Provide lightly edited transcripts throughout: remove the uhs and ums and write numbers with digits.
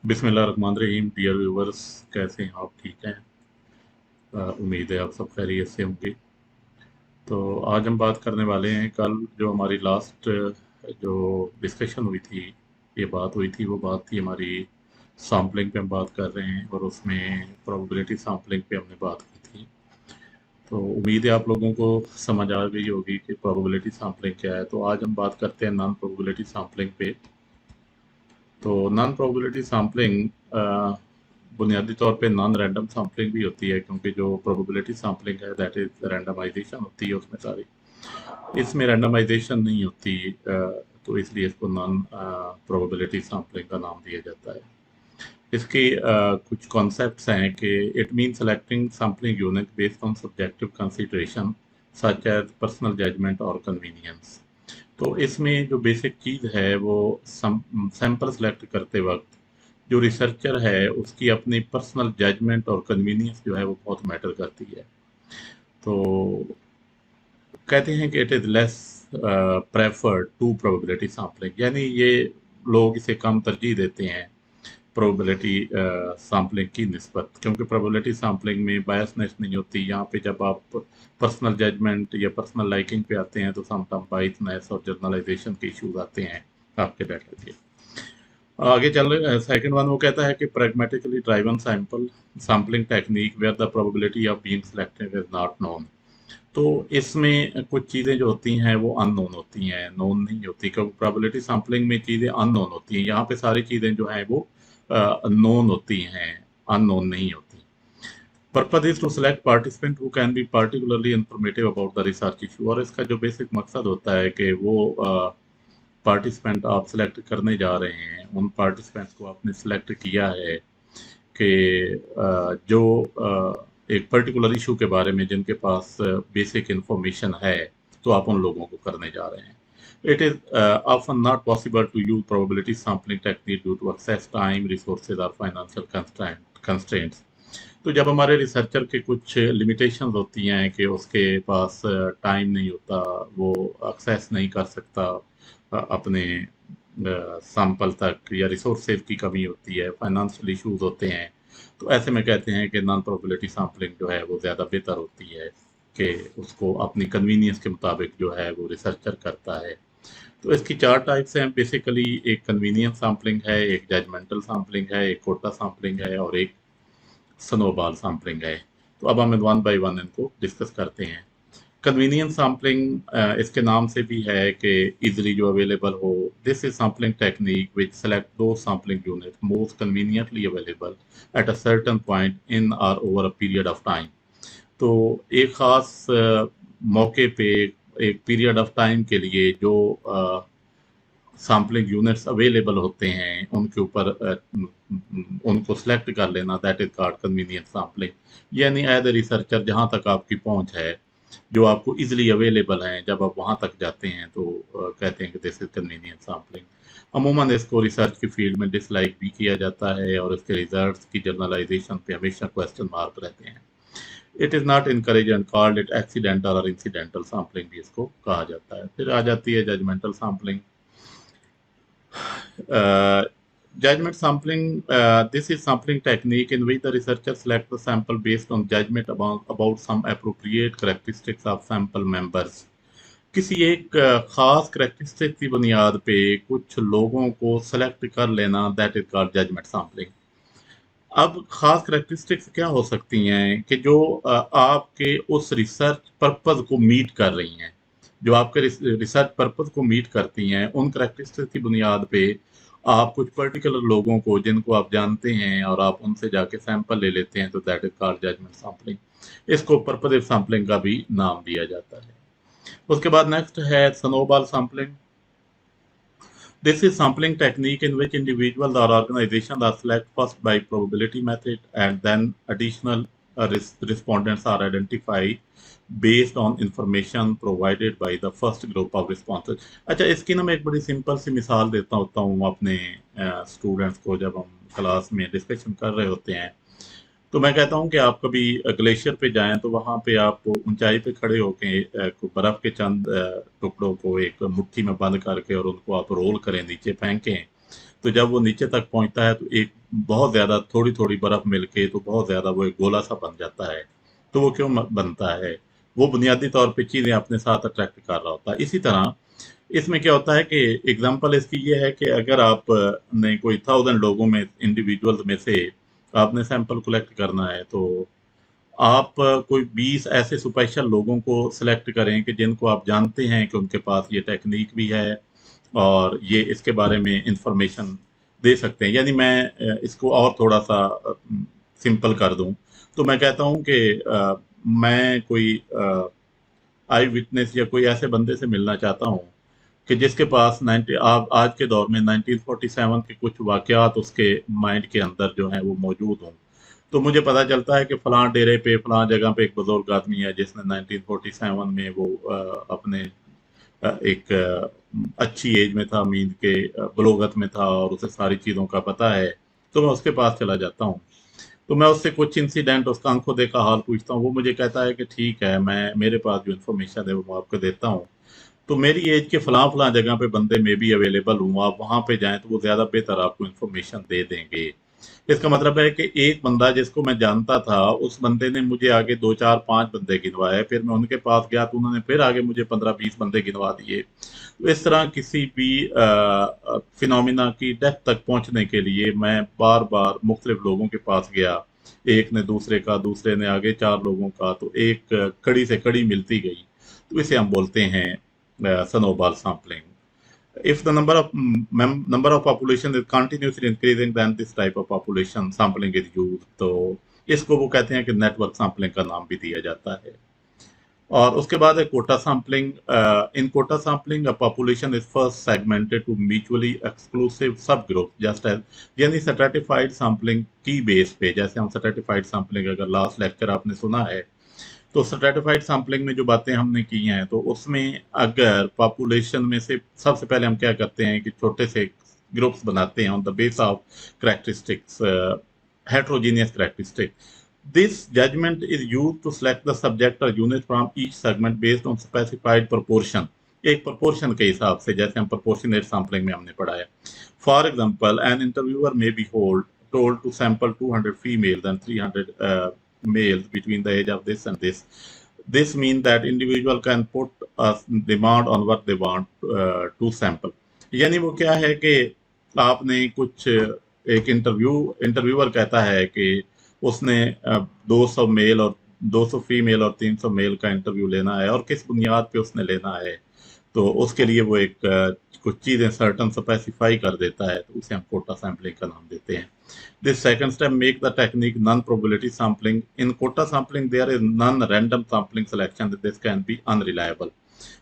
बिस्मिल्लाहिर्रहमानिर्रहीम। Dear viewers, कैसे हैं आप? ठीक हैं? उम्मीद है आप सब खैरियत से होंगे। तो आज हम बात करने वाले हैं, कल जो हमारी लास्ट जो डिस्कशन हुई थी, ये बात हुई थी, वो बात थी हमारी सैम्पलिंग पे हम बात कर रहे हैं, और उसमें प्रोबेबिलिटी सैम्पलिंग पे हमने बात की थी। तो उम्मीद है आप लोगों को समझ आ गई होगी कि प्रोबेबिलिटी सैम्पलिंग क्या है। तो आज हम बात करते हैं नॉन प्रोबेबिलिटी सैम्पलिंग पे। तो नॉन प्रोबेबिलिटी सैम्पलिंग बुनियादी तौर पे नॉन रैंडम सैम्पलिंग भी होती है, क्योंकि जो प्रोबेबिलिटी सैम्पलिंग है दैट इज रैंडमाइजेशन होती है उसमें सारी। इसमें रैंडमाइजेशन नहीं होती, तो इसलिए इसको नॉन प्रोबेबिलिटी सैम्पलिंग का नाम दिया जाता है। इसके कुछ कॉन्सेप्ट्स हैं कि it mean selecting sampling unit based on subjective consideration such as personal judgement और कन्वीनियंस। तो इसमें जो बेसिक चीज़ है वो सैंपल सेलेक्ट करते वक्त जो रिसर्चर है उसकी अपनी पर्सनल जजमेंट और कन्वीनियंस जो है वो बहुत मैटर करती है। तो कहते हैं कि it is less preferred to probability sampling, यानी ये लोग इसे कम तरजीह देते हैं प्रोबेबिलिटी सैम्पलिंग की निस्बत, क्योंकि प्रोबेबिलिटी सैम्पलिंग में बायसनेस नहीं होती। यहाँ पे जब आप पर्सनल जजमेंट या पर्सनल लाइकिंग पे आते हैं तो समटाइम बायसनेस और जर्नलाइजेशन के इश्यूज आते हैं आपके डाटा के। आगे चल सेकंड वन, वो कहता है कि pragmatically driven sample sampling technique where the probability of being selected is not known. तो इसमें कुछ चीज़ें जो होती हैं वो अननोन होती हैं, नोन नहीं होती, क्योंकि प्रोबेबिलिटी सैम्पलिंग में चीज़ें अननोन होती हैं। यहाँ पे सारी चीज़ें जो हैं वो नोन होती हैं, अननोन नहीं होती। Purpose is to select participant who can be particularly informative about the research issue, और इसका जो बेसिक मकसद होता है कि वो पार्टिसिपेंट आप सेलेक्ट करने जा रहे हैं, उन पार्टिसिपेंट्स को आपने सेलेक्ट किया है कि जो एक पर्टिकुलर इशू के बारे में जिनके पास बेसिक इंफॉर्मेशन है, तो आप उन लोगों को करने जा रहे हैं। It is often not possible to use probability sampling technique due to access time resources और फाइनेंशियल कंस्ट्रेंट्स। तो जब हमारे रिसर्चर के कुछ लिमिटेशंस होती हैं कि उसके पास टाइम नहीं होता, वो एक्सेस नहीं कर सकता अपने सैंपल तक, या रिसोर्सेज की कमी होती है, फाइनेंशियल इश्यूज होते हैं, तो ऐसे में कहते हैं कि नॉन प्रोबेबिलिटी सैम्पलिंग जो है वो ज़्यादा बेहतर होती है कि उसको अपनी कन्वीनियंस के मुताबिक जो है वो रिसर्चर करता है। तो इसकी चार टाइप्स हैं बेसिकली। एक कन्वीनियंस सैम्पलिंग है, एक जजमेंटल सैम्पलिंग है, एक कोटा सैम्पलिंग है, और एक स्नोबॉल सैम्पलिंग है। तो अब हम वन बाय वन इनको डिस्कस करते हैं। कन्वीनियंस सैम्पलिंग इसके नाम से भी है कि इजीली जो अवेलेबल हो। This is sampling technique which select the sampling unit most conveniently available at a certain point in or over a period of time. तो एक खास मौके पे एक पीरियड ऑफ टाइम के लिए जो सैम्पलिंग यूनिट्स अवेलेबल होते हैं उनके ऊपर उनको सेलेक्ट कर लेना, that is called convenience sampling. यानी एज ए रिसर्चर जहाँ तक आपकी पहुँच है, जो आपको इजीली अवेलेबल हैं, जब आप वहाँ तक जाते हैं तो कहते हैं कि दिस इज कन्वीनियंस सैम्पलिंग। अमूमन इसको रिसर्च की फील्ड में डिसलाइक भी किया जाता है, और इसके रिजल्ट्स की जर्नलाइजेशन पे हमेशा क्वेश्चन मार्क रहते हैं। It is not encourage and called it accidental और इंसिडेंटल सैम्पलिंग भी इसको कहा जाता है। फिर आ जाती है judgemental sampling. Judgment sampling, this is sampling technique in which the researcher selects the sample based on judgment about some appropriate characteristics of sample members. किसी एक खास करेक्टरिस्टिक की बुनियाद पे कुछ लोगों को सेलेक्ट कर लेना, that is called judgement sampling. अब खास करेक्टरिस्टिक्स क्या हो सकती हैं कि जो आपके उस रिसर्च पर्पज को मीट कर रही हैं, जो आपके रिसर्च पर्पज को मीट करती हैं, उन करेक्टरिस्टिक्स की बुनियाद पे आप कुछ पर्टिकुलर लोगों को जिनको आप जानते हैं और आप उनसे जाके सैंपल ले लेते हैं, तो that is called judgement sampling. इसको पर्पजिव सैम्पलिंग का भी नाम दिया जाता है। उसके बाद नेक्स्ट है snowball sampling. This is sampling technique in which individuals or organizations are selected first by probability method, and then additional respondents are identified based on information provided by the first group of responses। अच्छा, इसकी ना मैं एक बड़ी simple सी मिसाल देता होता हूँ अपने स्टूडेंट्स को, जब हम क्लास में डिस्कशन कर रहे होते हैं। तो मैं कहता हूँ कि आप कभी ग्लेशियर पे जाएं तो वहाँ पे आप ऊंचाई पे खड़े होके बर्फ के चंद टुकड़ों को एक मुट्ठी में बंद करके और उनको आप रोल करें, नीचे फेंकें, तो जब वो नीचे तक पहुंचता है तो एक बहुत ज़्यादा थोड़ी थोड़ी बर्फ़ मिलके तो बहुत ज़्यादा वो एक गोला सा बन जाता है। तो वो क्यों बनता है? वो बुनियादी तौर पे चीज़ें अपने साथ अट्रैक्ट कर रहा होता है। इसी तरह इसमें क्या होता है कि एग्जांपल इसकी ये है कि अगर आप ने कोई 1000 लोगों में इंडिविजुअल्स में से आपने सैंपल कलेक्ट करना है, तो आप कोई 20 ऐसे स्पेशल लोगों को सिलेक्ट करें कि जिनको आप जानते हैं कि उनके पास ये टेक्निक भी है और ये इसके बारे में इंफॉर्मेशन दे सकते हैं। यानी मैं इसको और थोड़ा सा सिंपल कर दूं तो मैं कहता हूं कि मैं कोई आई विटनेस या कोई ऐसे बंदे से मिलना चाहता हूँ कि जिसके पास 90 आप आज के दौर में 1947 के कुछ वाकयात उसके माइंड के अंदर जो है वो मौजूद हों। तो मुझे पता चलता है कि फलां डेरे पे फलां जगह पे एक बुजुर्ग आदमी है जिसने 1947 में वो अपने एक अच्छी एज में था, मीन के बलोगत में था और उसे सारी चीज़ों का पता है। तो मैं उसके पास चला जाता हूँ। तो मैं उससे कुछ इंसिडेंट उसका आंखों देखा हाल पूछता हूँ। वो मुझे कहता है कि ठीक है, मैं मेरे पास जो इन्फॉर्मेशन है वो मैं आपको देता हूँ। तो मेरी एज के फलां-फलां जगह पे बंदे मे बी अवेलेबल हूँ, आप वहाँ पे जाएँ तो वो ज़्यादा बेहतर आपको इन्फॉर्मेशन दे देंगे। इसका मतलब है कि एक बंदा जिसको मैं जानता था, उस बंदे ने मुझे आगे 2, 4, 5 बंदे गिनवाए, फिर मैं उनके पास गया तो उन्होंने फिर आगे मुझे 15-20 बंदे गिनवा दिए। तो इस तरह किसी भी फिनोमिना की डेप्थ तक पहुँचने के लिए मैं बार-बार मुख्तलिफ लोगों के पास गया। एक ने दूसरे का, दूसरे ने आगे 4 लोगों का, तो एक कड़ी से कड़ी मिलती गई। तो इसे हम बोलते हैं snowball sampling. If the number of population is continuously increasing, then this type of population sampling is used. तो इसको वो कहते हैं कि नेटवर्क सैम्पलिंग का नाम भी दिया जाता है। और उसके बाद है quota sampling. In quota sampling a population is first segmented to mutually exclusive subgroup just as, यानी स्ट्रेटिफाइड सैम्पलिंग की बेस पे, जैसे हम स्ट्रेटिफाइड सैम्पलिंग अगर लास्ट लेक्चर आपने सुना है, तो स्ट्रेटिफाइड सैम्पलिंग में जो बातें हमने की हैं तो उसमें अगर पॉपुलेशन में से सबसे पहले हम क्या करते हैं कि छोटे से ग्रुप्स बनाते हैं on the base of characteristics, heterogeneous characteristic. This judgment is used to select the subject or unit from each segment based on specified proportion. एक proportion के हिसाब से, जैसे हम proportionate sampling में हमने पढ़ा है. For example, an interviewer may be told to sample 200 females and 300 males between the age of this and this. This means that individual can put a demand on what they want to sample. यानी वो क्या है कि आपने कुछ एक interviewer कहता है कि उसने 200 मेल और 200 फीमेल और 300 मेल का इंटरव्यू लेना है और किस बुनियाद पे उसने लेना है, तो उसके लिए वो एक कुछ चीजें सर्टन स्पेसिफाई कर देता है, तो उसे हम कोटा सैम्पलिंग का नाम देते हैं। This second step make the technique non probability sampling. In quota sampling there is non random sampling selection, this can be unreliable.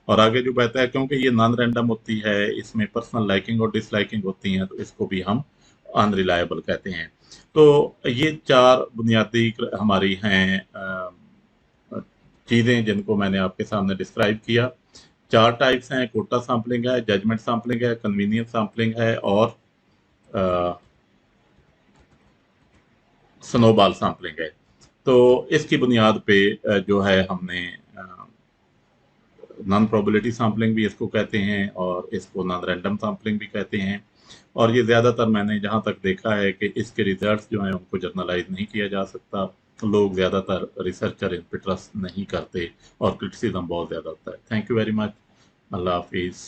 और आगे जो कहता है क्योंकि ये नॉन रैंडम होती है, इसमें पर्सनल लाइकिंग और डिसलाइकिंग होती हैं, तो इसको भी हम अनरिलायबल कहते हैं। तो ये 4 बुनियादी हमारी हैं चीज़ें जिनको मैंने आपके सामने डिस्क्राइब किया। 4 टाइप्स हैं, कोटा सैम्पलिंग है, जजमेंट सैम्पलिंग है, कन्वीनियंस सैम्पलिंग है और स्नोबॉल सैम्पलिंग है। तो इसकी बुनियाद पे जो है हमने नॉन प्रोबेबिलिटी सैम्पलिंग भी इसको कहते हैं और इसको नॉन रैंडम सैम्पलिंग भी कहते हैं। और ये ज़्यादातर मैंने जहाँ तक देखा है कि इसके रिजल्ट्स जो हैं उनको जर्नलाइज नहीं किया जा सकता। लोग ज़्यादातर रिसर्चर इन पे ट्रस्ट नहीं करते और क्रिटिसिज्म बहुत ज़्यादा होता है। Thank you very much. अल्लाह हाफिज़।